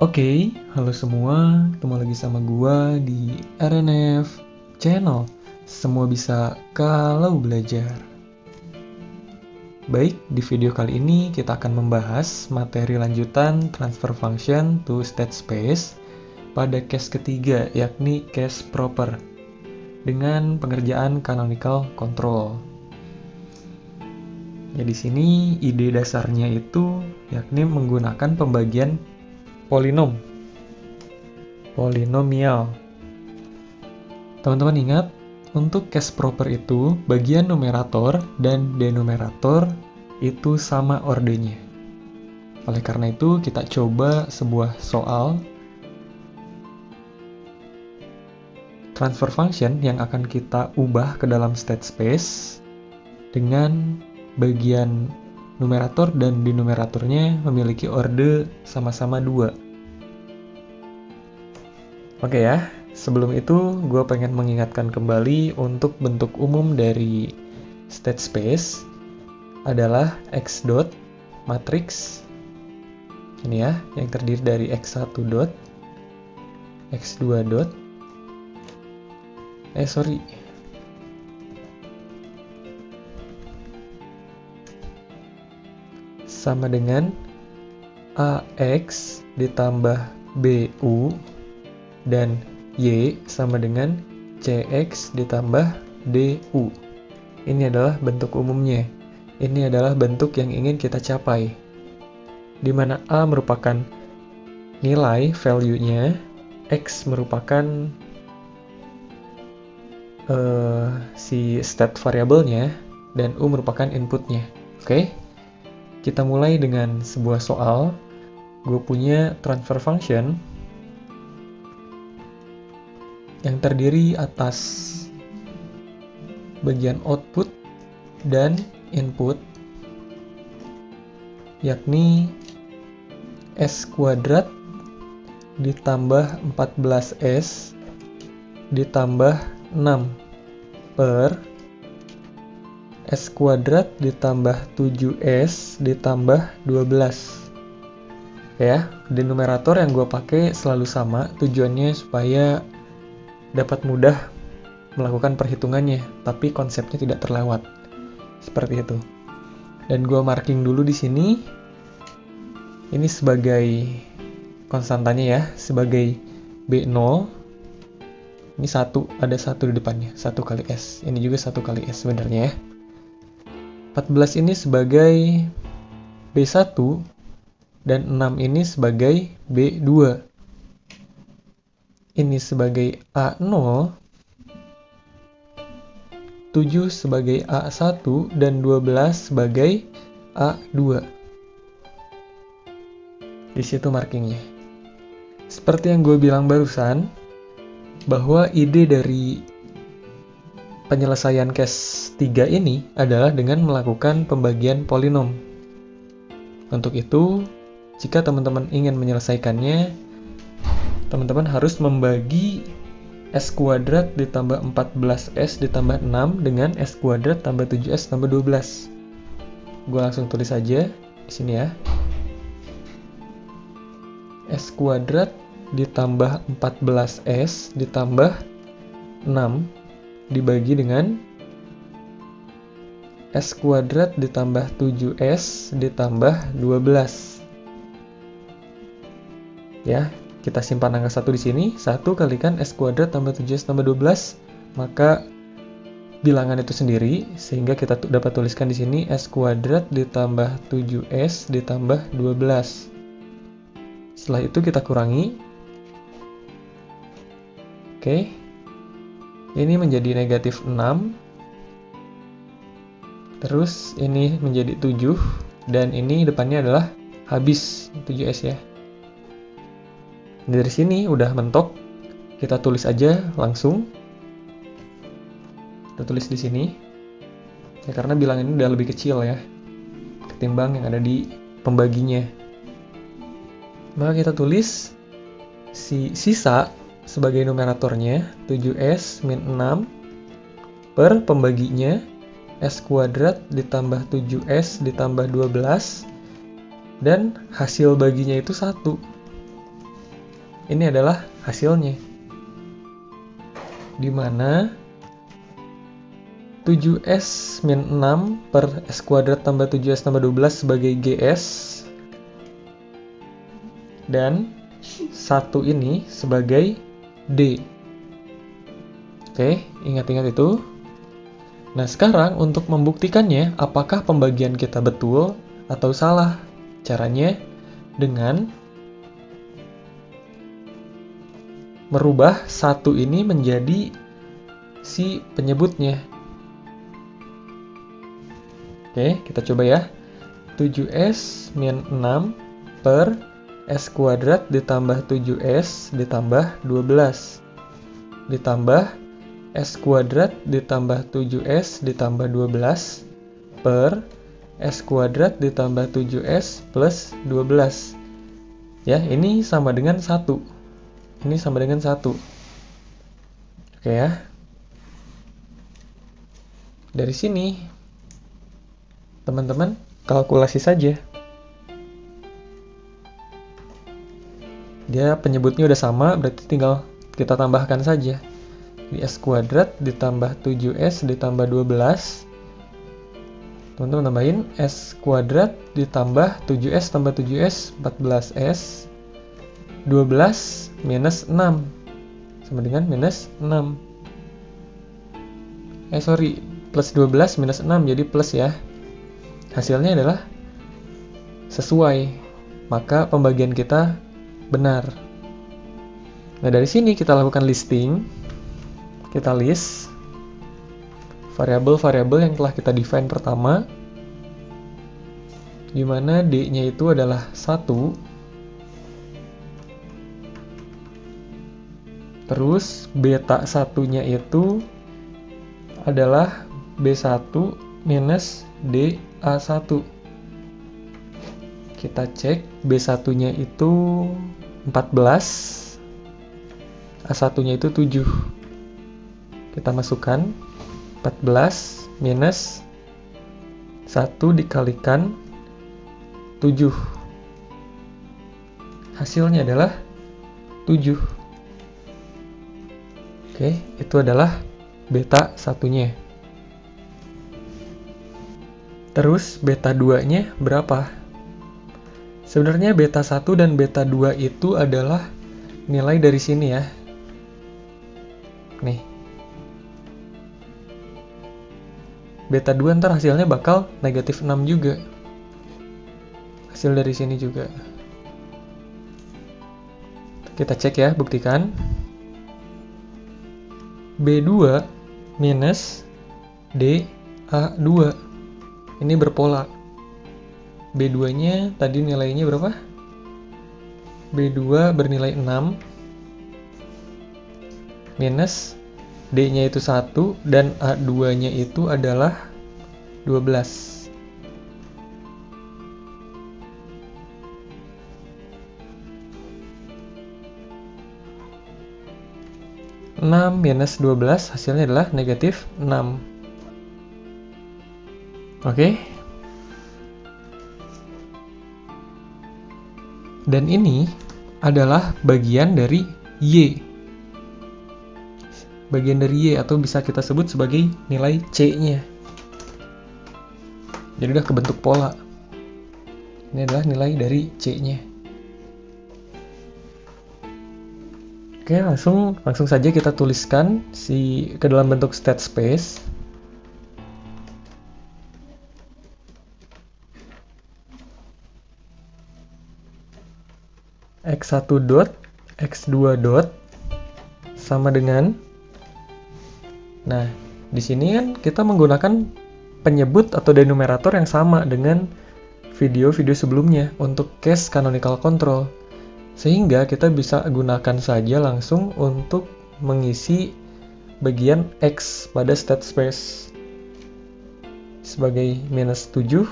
Oke, halo semua, ketemu lagi sama gua di RNF Channel. Semua bisa kalau belajar. Baik, di video kali ini kita akan membahas materi lanjutan transfer function to state space pada case ketiga, yakni case proper, dengan pengerjaan canonical control. Ya, di sini ide dasarnya itu yakni menggunakan pembagian polinomial. Teman-teman ingat, untuk case proper itu, bagian numerator dan denominator itu sama ordernya. Oleh karena itu, kita coba sebuah soal transfer function yang akan kita ubah ke dalam state space dengan bagian numerator dan denominatornya memiliki order sama-sama 2. Oke ya, sebelum itu gue pengen mengingatkan kembali untuk bentuk umum dari state space adalah X dot matrix. Ini ya, yang terdiri dari X1 dot, X2 dot, sama dengan AX ditambah BU dan Y sama dengan CX ditambah DU. Ini adalah bentuk umumnya. Ini adalah bentuk yang ingin kita capai, di mana A merupakan nilai value-nya, X merupakan si state variable-nya, dan U merupakan input-nya. Oke? Kita mulai dengan sebuah soal. Gue punya transfer function yang terdiri atas bagian output dan input, yakni S kuadrat ditambah 14S ditambah 6 per S kuadrat ditambah 7S ditambah 12. Ya, denominator yang gue pakai selalu sama, tujuannya supaya dapat mudah melakukan perhitungannya, tapi konsepnya tidak terlewat. Seperti itu. Dan gue marking dulu di sini. Ini sebagai konstantanya ya, sebagai B0. Ini 1, ada 1 di depannya, 1 kali S. Ini juga 1 kali S sebenarnya ya. 14 ini sebagai B1 dan 6 ini sebagai B2. Ini sebagai A0, 7 sebagai A1, dan 12 sebagai A2. Di situ markingnya. Seperti yang gue bilang barusan, bahwa ide dari penyelesaian case 3 ini adalah dengan melakukan pembagian polinom. Untuk itu, jika teman-teman ingin menyelesaikannya, teman-teman harus membagi S kuadrat ditambah 14S ditambah 6 dengan S kuadrat tambah 7S tambah 12. Gue langsung tulis aja di sini ya. S kuadrat ditambah 14S ditambah 6 dibagi dengan S kuadrat ditambah 7S ditambah 12. Ya. Kita simpan angka 1 di sini. 1 kalikan S kuadrat tambah 7S tambah 12, maka bilangan itu sendiri, sehingga kita dapat tuliskan di sini S kuadrat ditambah 7S ditambah 12. Setelah itu kita kurangi. Oke. Ini menjadi negatif 6. Terus ini menjadi 7. Dan ini depannya adalah habis 7S ya. Dari sini udah mentok, kita tulis aja langsung. Kita tulis di sini. Ya, karena bilangan ini udah lebih kecil ya, ketimbang yang ada di pembaginya. Maka kita tulis si sisa sebagai numeratornya 7S min 6 per pembaginya S kuadrat ditambah 7S ditambah 12, dan hasil baginya itu 1. ini adalah hasilnya. Di mana 7S min 6 per S kuadrat tambah 7S tambah 12 sebagai GS. Dan 1 ini sebagai D. Oke, ingat-ingat itu. Nah, sekarang untuk membuktikannya, apakah pembagian kita betul atau salah? Caranya dengan merubah 1 ini menjadi si penyebutnya. Oke, kita coba ya. 7S min 6 per S kuadrat ditambah 7S ditambah 12 ditambah S kuadrat ditambah 7S ditambah 12 per S kuadrat ditambah 7S plus 12. Ya, ini sama dengan 1. Ini sama dengan 1. Oke ya. Dari sini, teman-teman kalkulasi saja. Dia penyebutnya udah sama, berarti tinggal kita tambahkan saja. Di S kuadrat ditambah 7S ditambah 12. Teman-teman tambahin S kuadrat ditambah 7S tambah 7S 14S 12 minus 6 sama dengan minus 6. Plus 12 minus 6 jadi plus ya. Hasilnya adalah sesuai. Maka pembagian kita benar. Nah, dari sini kita lakukan listing. Kita list variabel-variabel yang telah kita define pertama, di mana D-nya itu adalah 1. Terus beta 1-nya itu adalah B1 minus DA1. Kita cek B1-nya itu 14, A1-nya itu 7. Kita masukkan 14 minus 1 dikalikan 7. Hasilnya adalah 7. Oke, itu adalah beta 1-nya. Terus beta 2-nya berapa? Sebenarnya beta 1 dan beta 2 itu adalah nilai dari sini ya. Nih. Beta 2 ntar hasilnya bakal negatif 6 juga. Hasil dari sini juga. Kita cek ya, buktikan. B2 minus DA2. Ini berpola. B2-nya tadi nilainya berapa? B2 bernilai 6 minus D-nya itu 1 dan A2-nya itu adalah 12. Minus 12 hasilnya adalah negatif 6. Oke. Dan ini adalah bagian dari Y. Bagian dari Y atau bisa kita sebut sebagai nilai C-nya. Jadi udah kebentuk pola. Ini adalah nilai dari C-nya. Oke, langsung saja kita tuliskan ke dalam bentuk state space. X1 dot, X2 dot sama dengan, nah di sini kan kita menggunakan penyebut atau denumerator yang sama dengan video-video sebelumnya untuk case canonical control, sehingga kita bisa gunakan saja langsung untuk mengisi bagian X pada state space sebagai minus 7,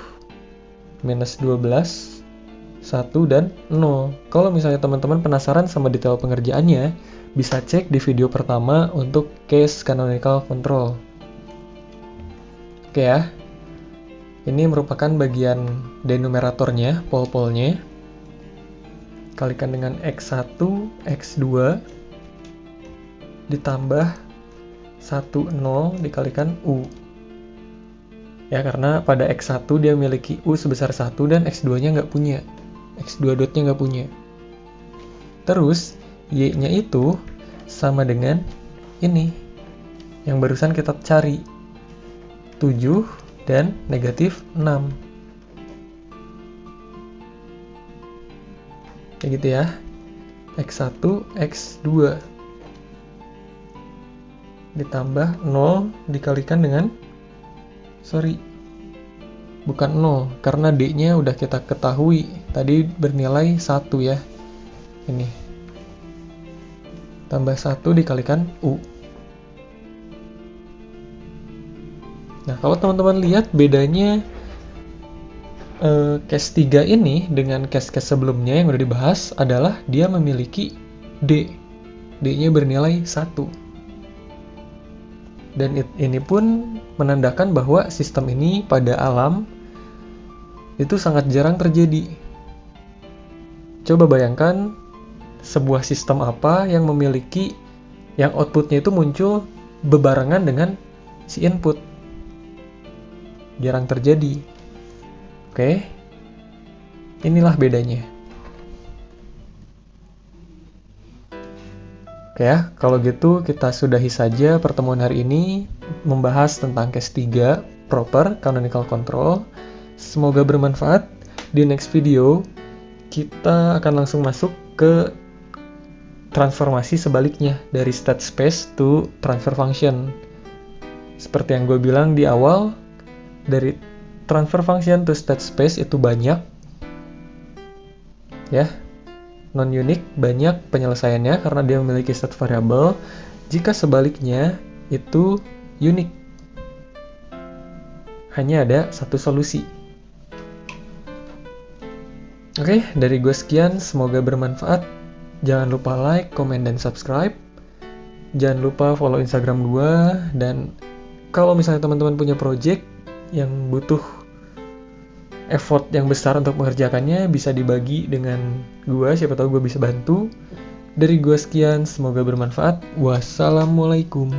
minus 12, 1 dan 0. Kalau misalnya teman-teman penasaran sama detail pengerjaannya, bisa cek di video pertama untuk case canonical control. Oke ya. Ini merupakan bagian denumeratornya, pol-polnya. dikalikan dengan X1, X2 ditambah 10 dikalikan U. Ya, karena pada X1 dia memiliki U sebesar 1 dan X2-nya nggak punya. X2 dotnya nggak punya. Terus, Y-nya itu sama dengan ini, yang barusan kita cari. 7 dan negatif 6. Kayak gitu ya. X1, X2 ditambah 0 dikalikan dengan bukan 0 karena D-nya udah kita ketahui tadi bernilai 1 ya. Ini tambah 1 dikalikan U. Nah, kalau teman-teman lihat bedanya case 3 ini dengan case-case sebelumnya yang udah dibahas adalah dia memiliki D. D-nya bernilai 1. Dan ini pun menandakan bahwa sistem ini pada alam itu sangat jarang terjadi. Coba bayangkan sebuah sistem apa yang memiliki yang outputnya itu muncul bebarengan dengan si input. Jarang terjadi. Oke. Inilah bedanya. Oke ya, kalau gitu kita sudahi saja pertemuan hari ini membahas tentang case 3 proper canonical control. Semoga bermanfaat. Di next video kita akan langsung masuk ke transformasi sebaliknya dari state space to transfer function. Seperti yang gue bilang di awal, dari transfer function to state space itu banyak ya, non-unique banyak penyelesaiannya karena dia memiliki state variable. Jika sebaliknya itu unique, hanya ada satu solusi. Oke, dari gue sekian, semoga bermanfaat. Jangan lupa like, comment, dan subscribe. Jangan lupa follow Instagram gue. Dan kalau misalnya teman-teman punya project yang butuh effort yang besar untuk mengerjakannya, bisa dibagi dengan gue, siapa tahu gue bisa bantu. Dari gue sekian, semoga bermanfaat. Wassalamualaikum.